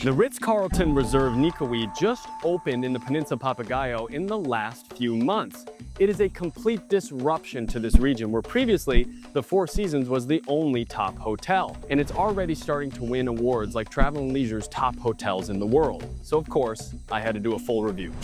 The Ritz-Carlton Reserve Nekajui just opened in the Peninsula Papagayo in the last few months. It is a complete disruption to this region where previously the Four Seasons was the only top hotel. And it's already starting to win awards like Travel + Leisure's top hotels in the world. So of course, I had to do a full review.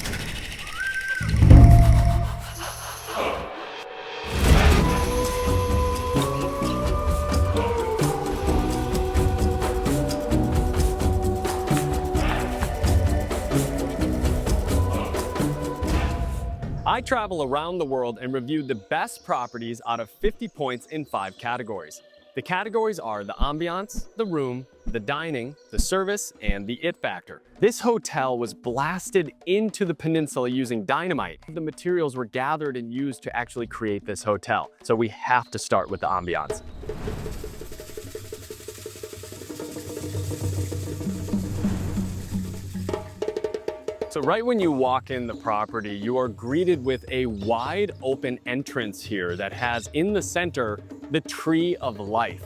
I travel around the world and review the best properties out of 50 points in 5 categories. The categories are the ambiance, the room, the dining, the service, and the it factor. This hotel was blasted into the peninsula using dynamite. The materials were gathered and used to actually create this hotel. So we have to start with the ambiance. So right when you walk in the property, you are greeted with a wide open entrance here that has in the center the tree of life.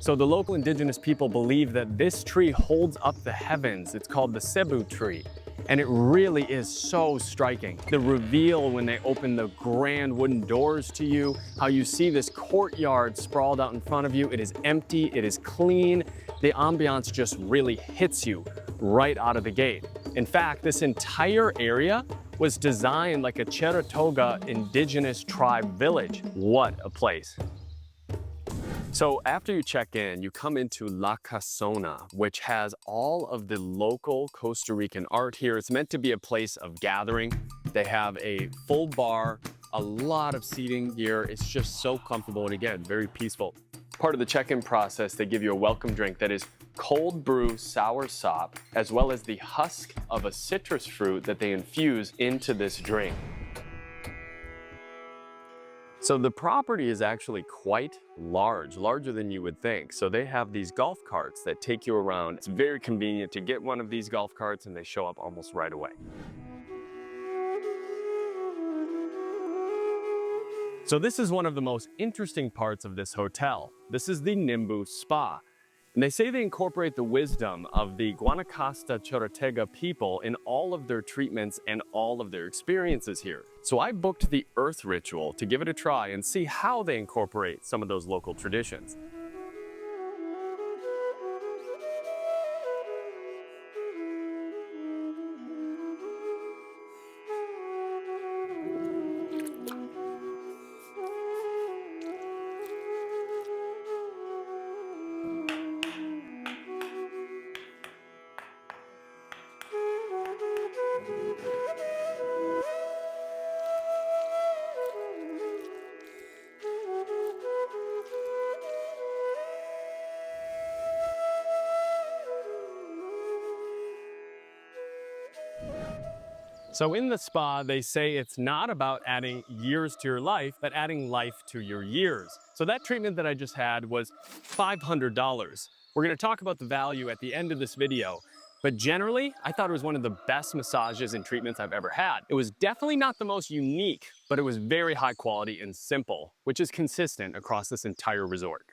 So the local indigenous people believe that this tree holds up the heavens. It's called the Cebu tree. And it really is so striking. The reveal when they open the grand wooden doors to you, how you see this courtyard sprawled out in front of you. It is empty, it is clean. The ambiance just really hits you right out of the gate. In fact, this entire area was designed like a Chorotega indigenous tribe village. What a place. So after you check in, you come into La Casona, which has all of the local Costa Rican art here. It's meant to be a place of gathering. They have a full bar, a lot of seating here. It's just so comfortable and again, very peaceful. Part of the check-in process, they give you a welcome drink that is cold brew sour sop, as well as the husk of a citrus fruit that they infuse into this drink. So the property is actually quite large, larger than you would think. So they have these golf carts that take you around. It's very convenient to get one of these golf carts and they show up almost right away. So this is one of the most interesting parts of this hotel. This is the Nimbu Spa. And they say they incorporate the wisdom of the Guanacaste Chorotega people in all of their treatments and all of their experiences here. So I booked the Earth Ritual to give it a try and see how they incorporate some of those local traditions. So in the spa, they say it's not about adding years to your life, but adding life to your years. So that treatment that I just had was $500. We're gonna talk about the value at the end of this video, but generally, I thought it was one of the best massages and treatments I've ever had. It was definitely not the most unique, but it was very high quality and simple, which is consistent across this entire resort.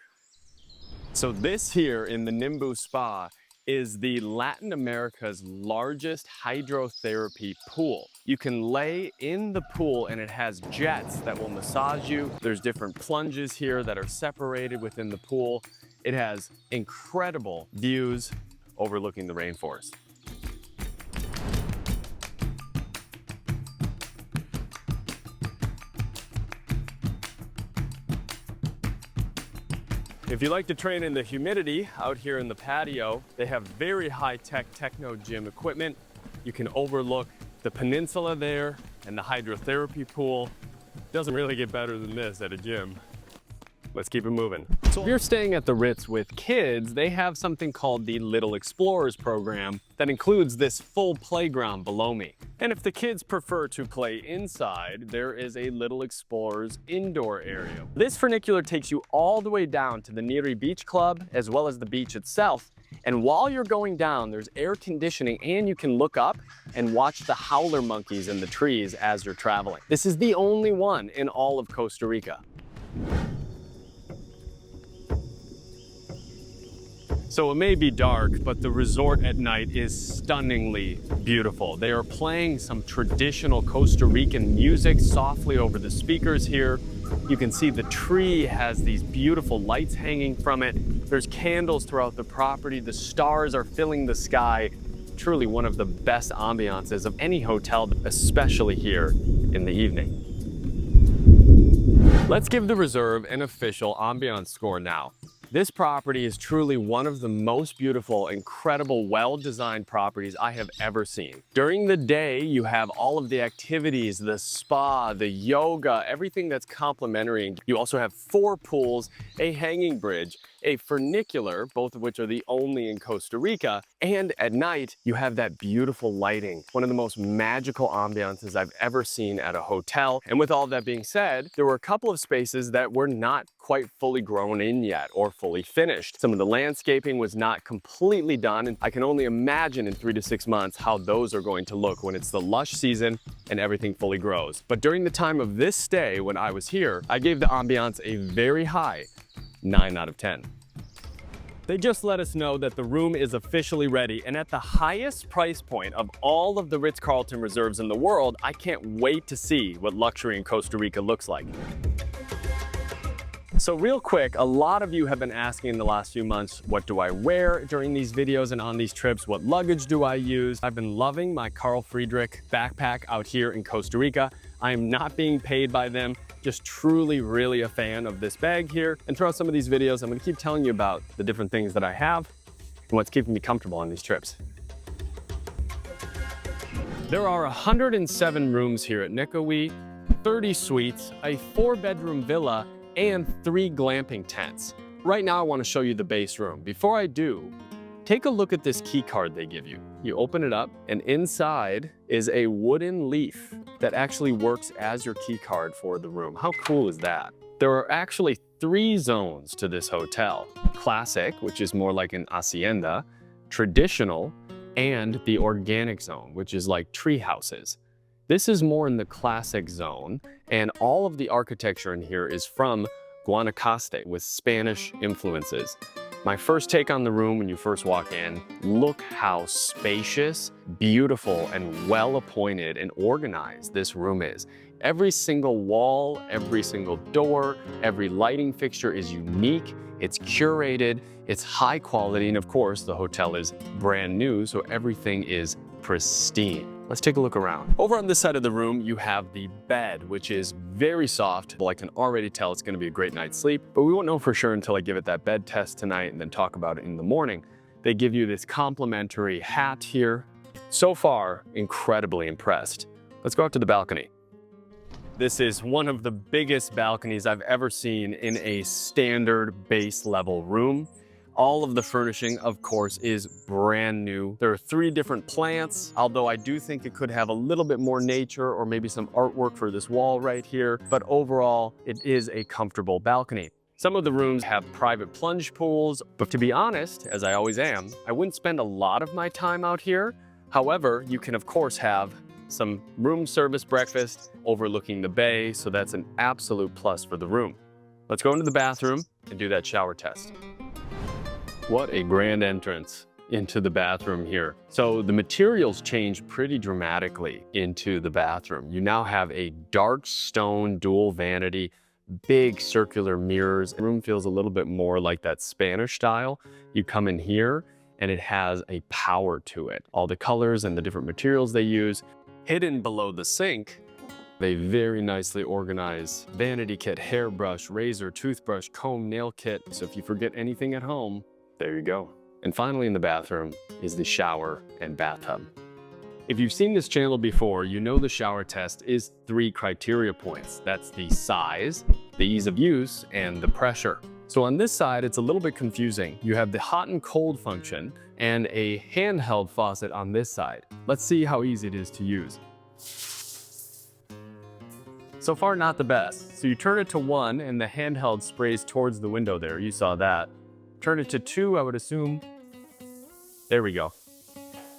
So this here in the Nimbu Spa is the Latin America's largest hydrotherapy pool. You can lay in the pool and it has jets that will massage you. There's different plunges here that are separated within the pool. It has incredible views overlooking the rainforest. If you like to train in the humidity out here in the patio, they have very high-tech techno gym equipment. You can overlook the peninsula there and the hydrotherapy pool. Doesn't really get better than this at a gym. Let's keep it moving. So if you're staying at the Ritz with kids, they have something called the Little Explorers program that includes this full playground below me. And if the kids prefer to play inside, there is a Little Explorers indoor area. This funicular takes you all the way down to the Neri Beach Club, as well as the beach itself. And while you're going down, there's air conditioning and you can look up and watch the howler monkeys in the trees as you're traveling. This is the only one in all of Costa Rica. So it may be dark, but the resort at night is stunningly beautiful. They are playing some traditional Costa Rican music softly over the speakers here. You can see the tree has these beautiful lights hanging from it. There's candles throughout the property. The stars are filling the sky. Truly one of the best ambiances of any hotel, especially here in the evening. Let's give the Reserve an official ambiance score now. This property is truly one of the most beautiful, incredible, well-designed properties I have ever seen. During the day, you have all of the activities, the spa, the yoga, everything that's complimentary. You also have 4 pools, a hanging bridge, a funicular, both of which are the only in Costa Rica, and at night, you have that beautiful lighting, one of the most magical ambiances I've ever seen at a hotel. And with all that being said, there were a couple of spaces that were not quite fully grown in yet or fully finished. Some of the landscaping was not completely done, and I can only imagine in 3 to 6 months how those are going to look when it's the lush season and everything fully grows. But during the time of this stay, when I was here, I gave the ambiance a very high 9 out of 10. They just let us know that the room is officially ready, and at the highest price point of all of the Ritz-Carlton Reserves in the world, I can't wait to see what luxury in Costa Rica looks like. So real quick, a lot of you have been asking in the last few months, what do I wear during these videos and on these trips? What luggage do I use? I've been loving my Carl Friedrich backpack out here in Costa Rica. I am not being paid by them, just truly really a fan of this bag here. And throughout some of these videos, I'm gonna keep telling you about the different things that I have and what's keeping me comfortable on these trips. There are 107 rooms here at Nekajui, 30 suites, a 4-bedroom villa, and 3 glamping tents. Right now I want to show you the base room. Before I do, take a look at this key card they give you. You open it up and inside is a wooden leaf that actually works as your key card for the room. How cool is that? There are actually 3 zones to this hotel. Classic, which is more like an hacienda, traditional, and the organic zone, which is like tree houses. This is more in the classic zone, and all of the architecture in here is from Guanacaste with Spanish influences. My first take on the room when you first walk in, look how spacious, beautiful, and well-appointed and organized this room is. Every single wall, every single door, every lighting fixture is unique, it's curated, it's high quality, and of course, the hotel is brand new, so everything is pristine. Let's take a look around. Over on this side of the room, you have the bed, which is very soft. Well, I can already tell it's gonna be a great night's sleep, but we won't know for sure until I give it that bed test tonight and then talk about it in the morning. They give you this complimentary hat here. So far, incredibly impressed. Let's go out to the balcony. This is one of the biggest balconies I've ever seen in a standard base level room. All of the furnishing, of course, is brand new. There are 3 different plants, although I do think it could have a little bit more nature or maybe some artwork for this wall right here. But overall, it is a comfortable balcony. Some of the rooms have private plunge pools, but to be honest, as I always am, I wouldn't spend a lot of my time out here. However, you can of course have some room service breakfast overlooking the bay, so that's an absolute plus for the room. Let's go into the bathroom and do that shower test. What a grand entrance into the bathroom here. So the materials change pretty dramatically into the bathroom. You now have a dark stone dual vanity, big circular mirrors. The room feels a little bit more like that Spanish style. You come in here and it has a power to it. All the colors and the different materials they use. Hidden below the sink, a very nicely organized vanity kit, hairbrush, razor, toothbrush, comb, nail kit. So if you forget anything at home, there you go. And finally in the bathroom is the shower and bathtub. If you've seen this channel before, you know the shower test is 3 criteria points. That's the size, the ease of use, and the pressure. So on this side, it's a little bit confusing. You have the hot and cold function and a handheld faucet on this side. Let's see how easy it is to use. So far, not the best. So you turn it to 1 and the handheld sprays towards the window there. You saw that. Turn it to 2, I would assume. There we go.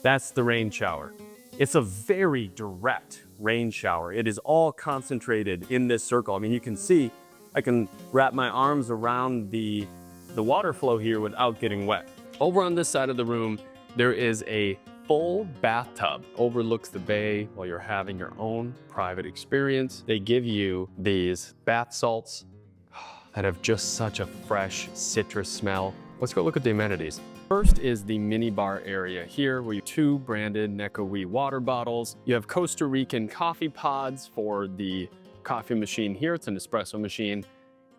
That's the rain shower. It's a very direct rain shower. It is all concentrated in this circle. I mean, you can see, I can wrap my arms around the water flow here without getting wet. Over on this side of the room, there is a full bathtub, overlooks the bay while you're having your own private experience. They give you these bath salts that have just such a fresh citrus smell. Let's go look at the amenities. First is the mini bar area here where you have 2 branded Nekajui water bottles. You have Costa Rican coffee pods for the coffee machine here. It's an espresso machine.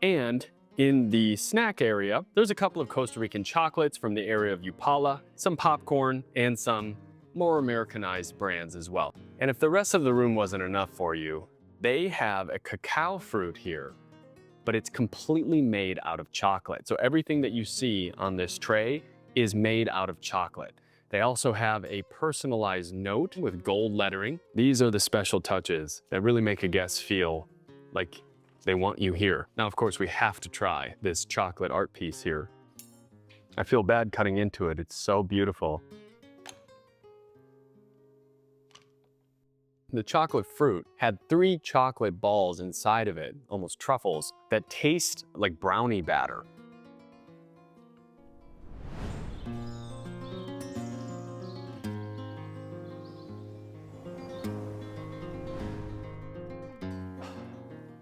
And in the snack area, there's a couple of Costa Rican chocolates from the area of Upala, some popcorn, and some more Americanized brands as well. And if the rest of the room wasn't enough for you, they have a cacao fruit here, but it's completely made out of chocolate. So everything that you see on this tray is made out of chocolate. They also have a personalized note with gold lettering. These are the special touches that really make a guest feel like they want you here. Now, of course, we have to try this chocolate art piece here. I feel bad cutting into it. It's so beautiful. The chocolate fruit had 3 chocolate balls inside of it, almost truffles, that taste like brownie batter.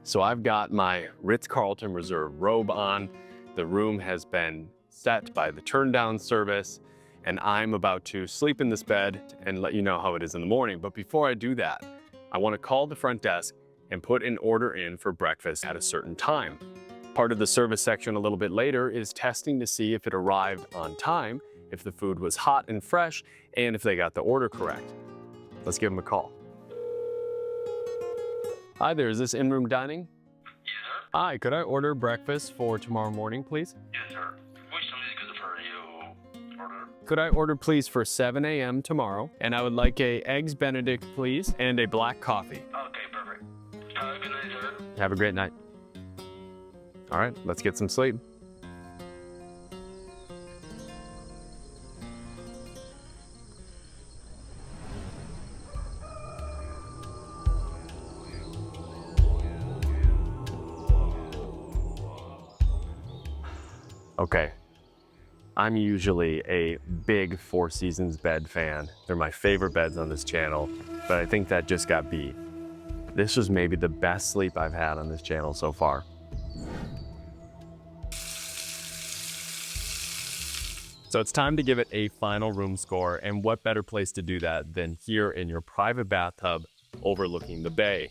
So I've got my Ritz-Carlton Reserve robe on. The room has been set by the turn down service, and I'm about to sleep in this bed and let you know how it is in the morning. But before I do that, I want to call the front desk and put an order in for breakfast at a certain time. Part of the service section a little bit later is testing to see if it arrived on time, if the food was hot and fresh, and if they got the order correct. Let's give them a call. Hi there, is this in-room dining? Yes, sir. Hi, could I order breakfast for tomorrow morning, please? Yes, sir. Which time is good for you order? Could I order please for 7 a.m. tomorrow? And I would like a Eggs Benedict, please, and a black coffee. Okay, perfect. Good night, sir. Have a great night. All right, let's get some sleep. Okay, I'm usually a big Four Seasons bed fan. They're my favorite beds on this channel, but I think that just got beat. This was maybe the best sleep I've had on this channel so far. So it's time to give it a final room score, and what better place to do that than here in your private bathtub overlooking the bay.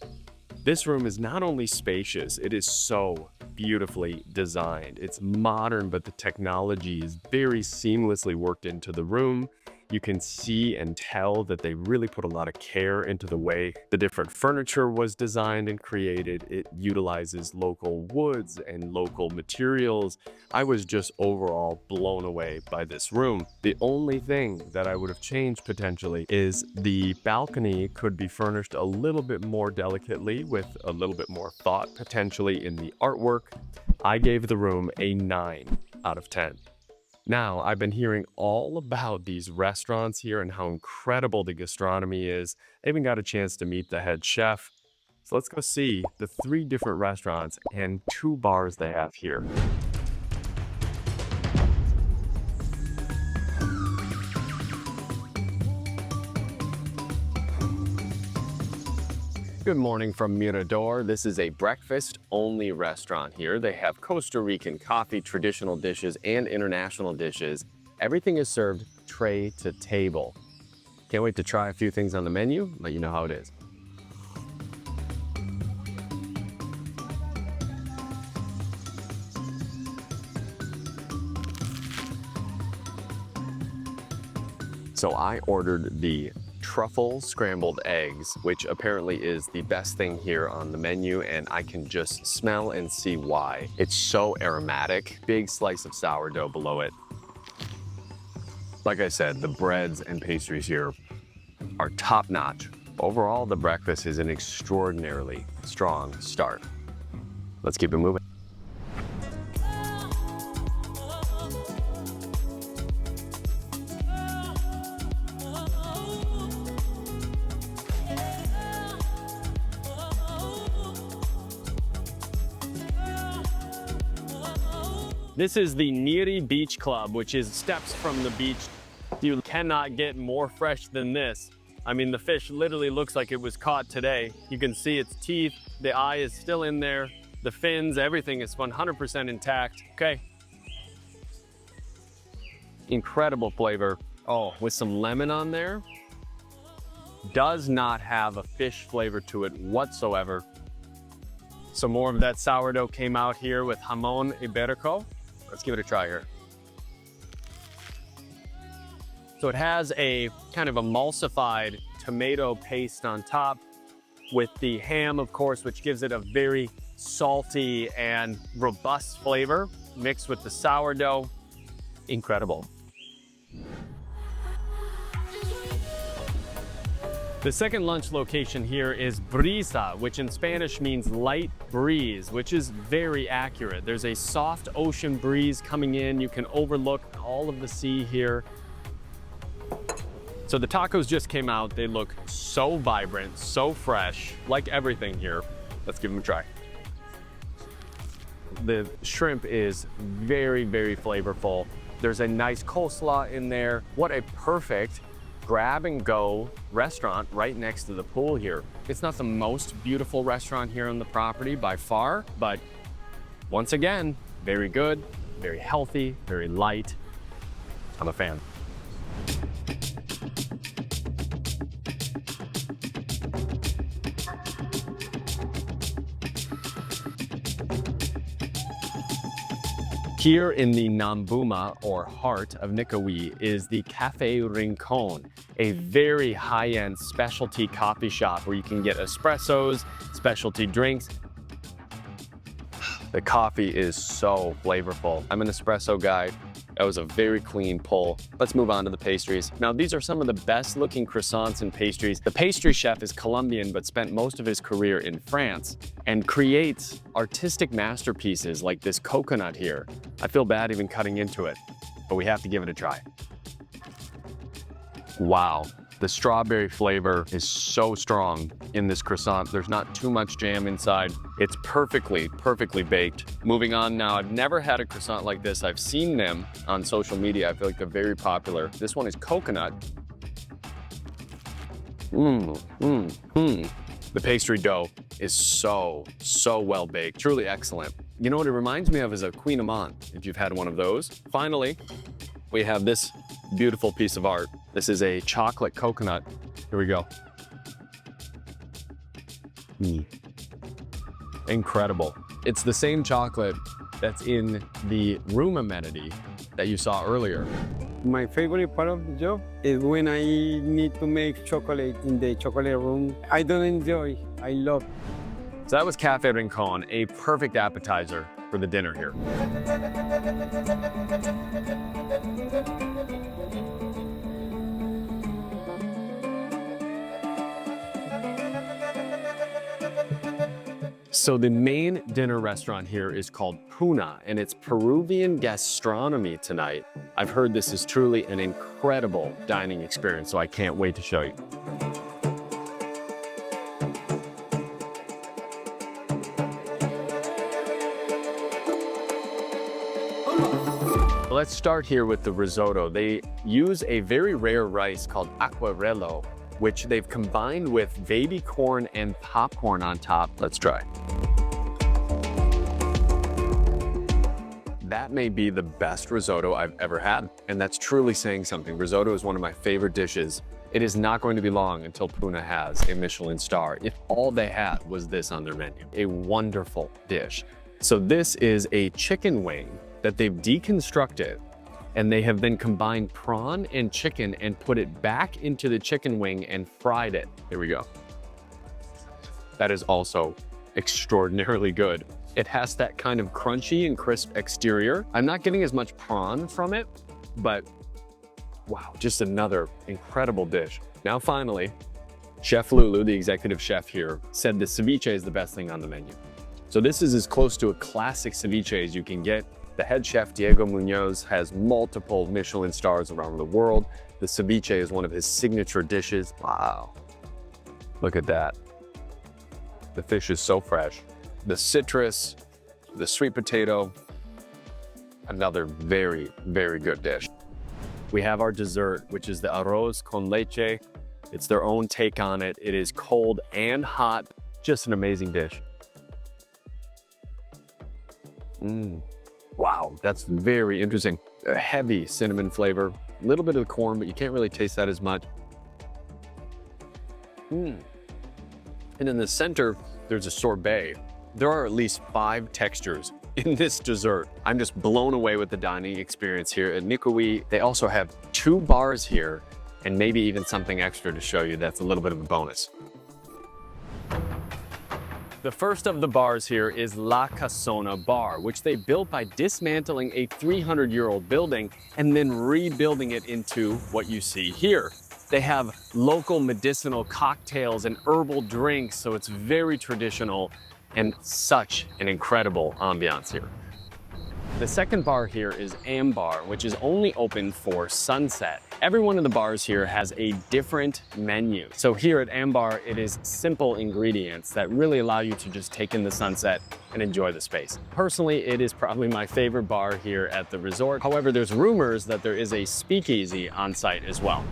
This room is not only spacious, it is so beautifully designed. It's modern, but the technology is very seamlessly worked into the room. You can see and tell that they really put a lot of care into the way the different furniture was designed and created. It utilizes local woods and local materials. I was just overall blown away by this room. The only thing that I would have changed potentially is the balcony could be furnished a little bit more delicately with a little bit more thought potentially in the artwork. I gave the room a 9 out of 10. Now, I've been hearing all about these restaurants here and how incredible the gastronomy is. I even got a chance to meet the head chef. So let's go see the 3 different restaurants and 2 bars they have here. Good morning from Mirador. This is a breakfast-only restaurant here. They have Costa Rican coffee, traditional dishes, and international dishes. Everything is served tray to table. Can't wait to try a few things on the menu, let you know how it is. So I ordered the truffle scrambled eggs, which apparently is the best thing here on the menu, and I can just smell and see why. It's so aromatic. Big slice of sourdough below it. Like I said, the breads and pastries here are top-notch. Overall, the breakfast is an extraordinarily strong start. Let's keep it moving. This is the Niri Beach Club, which is steps from the beach. You cannot get more fresh than this. I mean, the fish literally looks like it was caught today. You can see its teeth, the eye is still in there, the fins, everything is 100% intact. Okay. Incredible flavor. Oh, with some lemon on there. Does not have a fish flavor to it whatsoever. Some more of that sourdough came out here with jamón ibérico. Let's give it a try here. So it has a kind of emulsified tomato paste on top with the ham, of course, which gives it a very salty and robust flavor mixed with the sourdough. Incredible. The second lunch location here is brisa, which in Spanish means light breeze, which is very accurate. There's a soft ocean breeze coming in. You can overlook all of the sea here. So the tacos just came out. They look so vibrant, so fresh, like everything here. Let's give them a try. The shrimp is very, very flavorful. There's a nice coleslaw in there. What a perfect grab and go restaurant right next to the pool here. It's not the most beautiful restaurant here on the property by far, but once again, very good, very healthy, very light. I'm a fan. Here in the Nambuma, or heart of Nekajui, is the Cafe Rincon, a very high-end specialty coffee shop where you can get espressos, specialty drinks. The coffee is so flavorful. I'm an espresso guy. That was a very clean pull. Let's move on to the pastries. Now, these are some of the best looking croissants and pastries. The pastry chef is Colombian, but spent most of his career in France and creates artistic masterpieces like this coconut here. I feel bad even cutting into it, but we have to give it a try. Wow. The strawberry flavor is so strong in this croissant. There's not too much jam inside. It's perfectly baked. Moving on now, I've never had a croissant like this. I've seen them on social media. I feel like they're very popular. This one is coconut. The pastry dough is so well baked, truly excellent. You know what it reminds me of is a Queen Amant, if you've had one of those. Finally, we have this beautiful piece of art. This is a chocolate coconut. Here we go. Incredible. It's the same chocolate that's in the room amenity that you saw earlier. My favorite part of the job is when I need to make chocolate in the chocolate room. I don't enjoy, I love. So that was Cafe Rincon, a perfect appetizer for the dinner here. So the main dinner restaurant here is called Puna, and it's Peruvian gastronomy tonight. I've heard this is truly an incredible dining experience, so I can't wait to show you. Let's start here with the risotto. They use a very rare rice called aquarello, which they've combined with baby corn and popcorn on top. Let's try. That may be the best risotto I've ever had, and that's truly saying something. Risotto is one of my favorite dishes. It is not going to be long until Puna has a Michelin star, if all they had was this on their menu. A wonderful dish. So this is a chicken wing that they've deconstructed, and they have then combined prawn and chicken and put it back into the chicken wing and fried it. Here we go. That is also extraordinarily good. It has that kind of crunchy and crisp exterior. I'm not getting as much prawn from it, but wow, just another incredible dish. Now finally, Chef Lulu, the executive chef here, said the ceviche is the best thing on the menu. So this is as close to a classic ceviche as you can get. The head chef, Diego Munoz, has multiple Michelin stars around the world. The ceviche is one of his signature dishes. Wow, look at that. The fish is so fresh. The citrus, the sweet potato. Another very, very good dish. We have our dessert, which is the arroz con leche. It's their own take on it. It is cold and hot. Just an amazing dish. Wow, that's very interesting. A heavy cinnamon flavor, a little bit of the corn, but you can't really taste that as much. And in the center, there's a sorbet. There are at least 5 textures in this dessert. I'm just blown away with the dining experience here at Nekajui. They also have 2 bars here and maybe even something extra to show you that's a little bit of a bonus. The first of the bars here is La Casona Bar, which they built by dismantling a 300-year-old building and then rebuilding it into what you see here. They have local medicinal cocktails and herbal drinks, so it's very traditional and such an incredible ambiance here. The second bar here is Ambar, which is only open for sunset. Every one of the bars here has a different menu. So here at Ambar, it is simple ingredients that really allow you to just take in the sunset and enjoy the space. Personally, it is probably my favorite bar here at the resort. However, there's rumors that there is a speakeasy on site as well.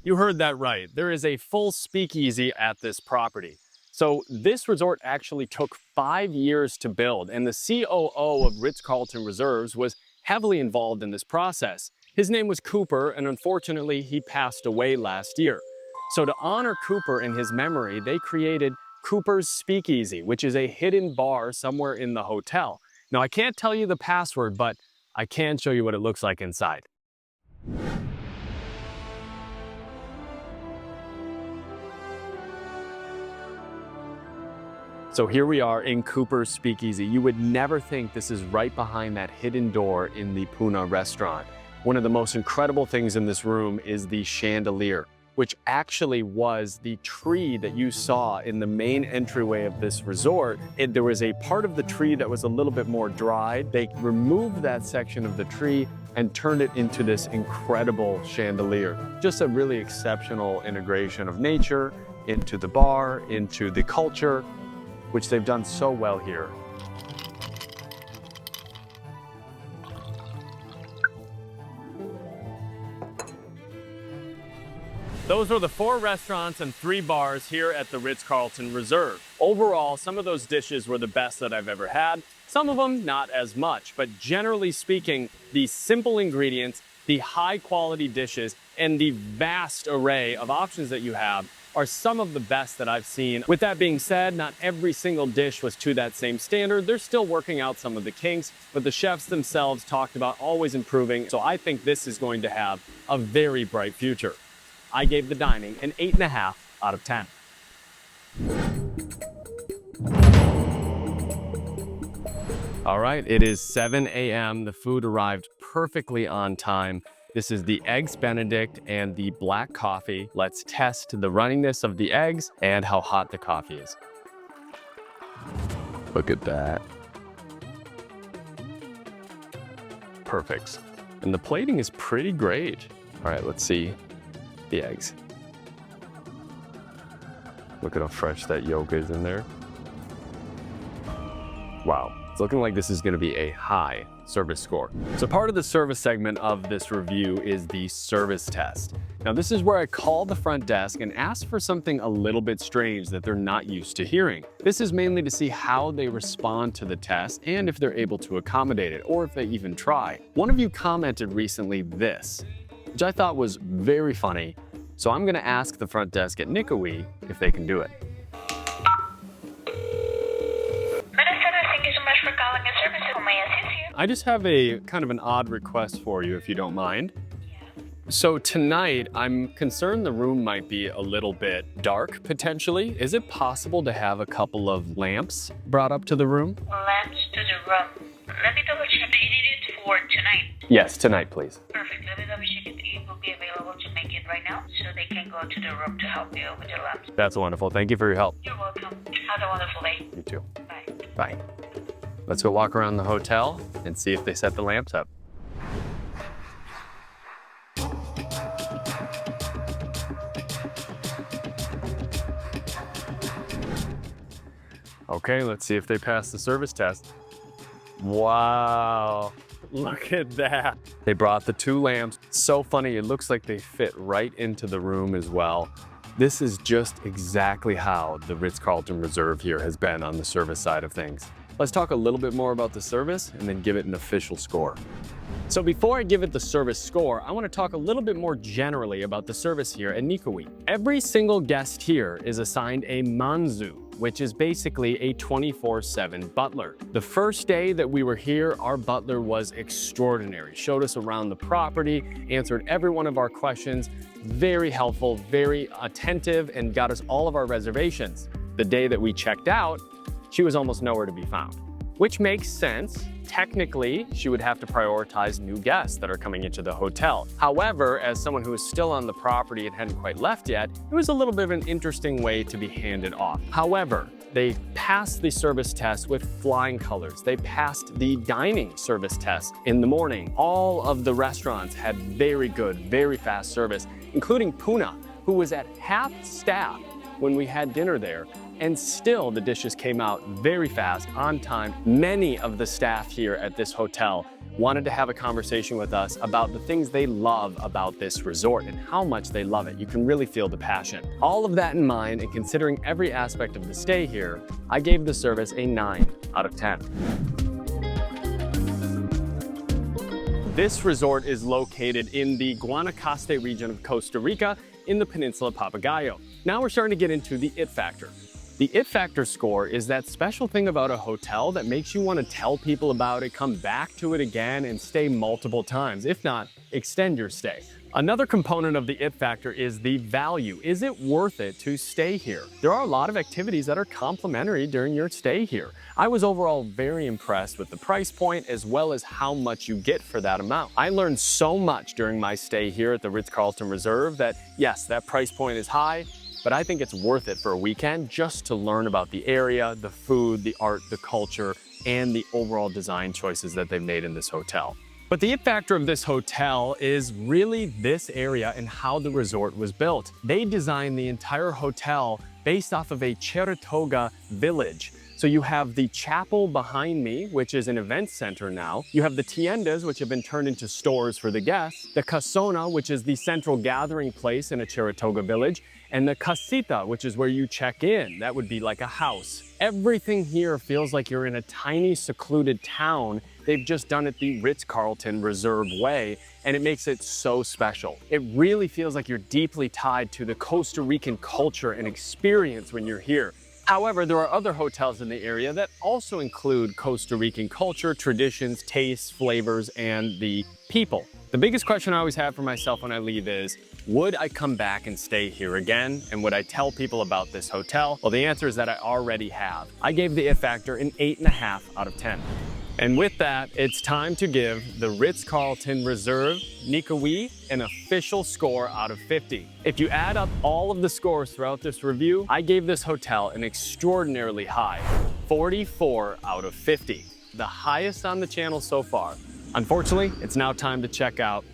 You heard that right. There is a full speakeasy at this property. So this resort actually took 5 years to build, and the COO of Ritz-Carlton Reserves was heavily involved in this process. His name was Cooper, and unfortunately, he passed away last year. So to honor Cooper in his memory, they created Cooper's Speakeasy, which is a hidden bar somewhere in the hotel. Now, I can't tell you the password, but I can show you what it looks like inside. So here we are in Cooper's Speakeasy. You would never think this is right behind that hidden door in the Puna restaurant. One of the most incredible things in this room is the chandelier, which actually was the tree that you saw in the main entryway of this resort. There was a part of the tree that was a little bit more dried. They removed that section of the tree and turned it into this incredible chandelier. Just a really exceptional integration of nature into the bar, into the culture, which they've done so well here. Those are the 4 restaurants and 3 bars here at the Ritz-Carlton Reserve. Overall, some of those dishes were the best that I've ever had. Some of them not as much, but generally speaking, the simple ingredients, the high quality dishes, and the vast array of options that you have are some of the best that I've seen. With that being said, not every single dish was to that same standard. They're still working out some of the kinks, but the chefs themselves talked about always improving. So I think this is going to have a very bright future. I gave the dining an 8.5 out of 10. All right, it is 7 a.m. The food arrived perfectly on time. This is the Eggs Benedict and the black coffee. Let's test the runniness of the eggs and how hot the coffee is. Look at that. Perfect. And the plating is pretty great. All right, let's see the eggs. Look at how fresh that yolk is in there. Wow. It's looking like this is going to be a high service score. So part of the service segment of this review is the service test. Now this is where I call the front desk and ask for something a little bit strange that they're not used to hearing. This is mainly to see how they respond to the test and if they're able to accommodate it or if they even try. One of you commented recently this, which I thought was very funny. So I'm going to ask the front desk at Nekajui if they can do it. I just have a kind of an odd request for you, if you don't mind. So tonight, I'm concerned the room might be a little bit dark, potentially. Is it possible to have a couple of lamps brought up to the room? Lamps to the room. Let me double check. Do you need it for tonight? Yes, tonight, please. Perfect. Let me double check if it will be available to make it right now, so they can go to the room to help you with the lamps. That's wonderful. Thank you for your help. You're welcome. Have a wonderful day. You too. Bye. Bye. Let's go walk around the hotel and see if they set the lamps up. Okay, let's see if they pass the service test. Wow, Look at that. They brought the 2 lamps. So funny, it looks like they fit right into the room as well. This is just exactly how the Ritz-Carlton Reserve here has been on the service side of things. Let's talk a little bit more about the service and then give it an official score. So before I give it the service score, I want to talk a little bit more generally about the service here at Nekajui. Every single guest here is assigned a manzu, which is basically a 24/7 butler. The first day that we were here, our butler was extraordinary. Showed us around the property, answered every one of our questions, very helpful, very attentive, and got us all of our reservations. The day that we checked out, she was almost nowhere to be found, which makes sense. Technically, she would have to prioritize new guests that are coming into the hotel. However, as someone who is still on the property and hadn't quite left yet, it was a little bit of an interesting way to be handed off. However, they passed the service test with flying colors. They passed the dining service test in the morning. All of the restaurants had very good, very fast service, including Puna, who was at half staff when we had dinner there. And still the dishes came out very fast, on time. Many of the staff here at this hotel wanted to have a conversation with us about the things they love about this resort and how much they love it. You can really feel the passion. All of that in mind, and considering every aspect of the stay here, I gave the service a 9 out of 10. This resort is located in the Guanacaste region of Costa Rica in the peninsula Papagayo. Now we're starting to get into the it factor. The it factor score is that special thing about a hotel that makes you want to tell people about it, come back to it again, and stay multiple times. If not, extend your stay. Another component of the it factor is the value. Is it worth it to stay here? There are a lot of activities that are complimentary during your stay here. I was overall very impressed with the price point as well as how much you get for that amount. I learned so much during my stay here at the Ritz-Carlton Reserve that yes, that price point is high, but I think it's worth it for a weekend just to learn about the area, the food, the art, the culture, and the overall design choices that they've made in this hotel. But the it factor of this hotel is really this area and how the resort was built. They designed the entire hotel based off of a Chorotega village. So you have the chapel behind me, which is an event center now. You have the tiendas, which have been turned into stores for the guests. The casona, which is the central gathering place in a Chorotega village. And the casita, which is where you check in. That would be like a house. Everything here feels like you're in a tiny secluded town. They've just done it the Ritz-Carlton Reserve way, and it makes it so special. It really feels like you're deeply tied to the Costa Rican culture and experience when you're here. However, there are other hotels in the area that also include Costa Rican culture, traditions, tastes, flavors, and the people. The biggest question I always have for myself when I leave is, would I come back and stay here again? And would I tell people about this hotel? Well, the answer is that I already have. I gave the it factor an 8.5 out of 10. And with that, it's time to give the Ritz-Carlton Reserve Nekajui an official score out of 50. If you add up all of the scores throughout this review, I gave this hotel an extraordinarily high 44 out of 50, the highest on the channel so far. Unfortunately, it's now time to check out.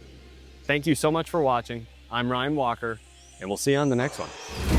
Thank you so much for watching. I'm Ryan Walker, and we'll see you on the next one.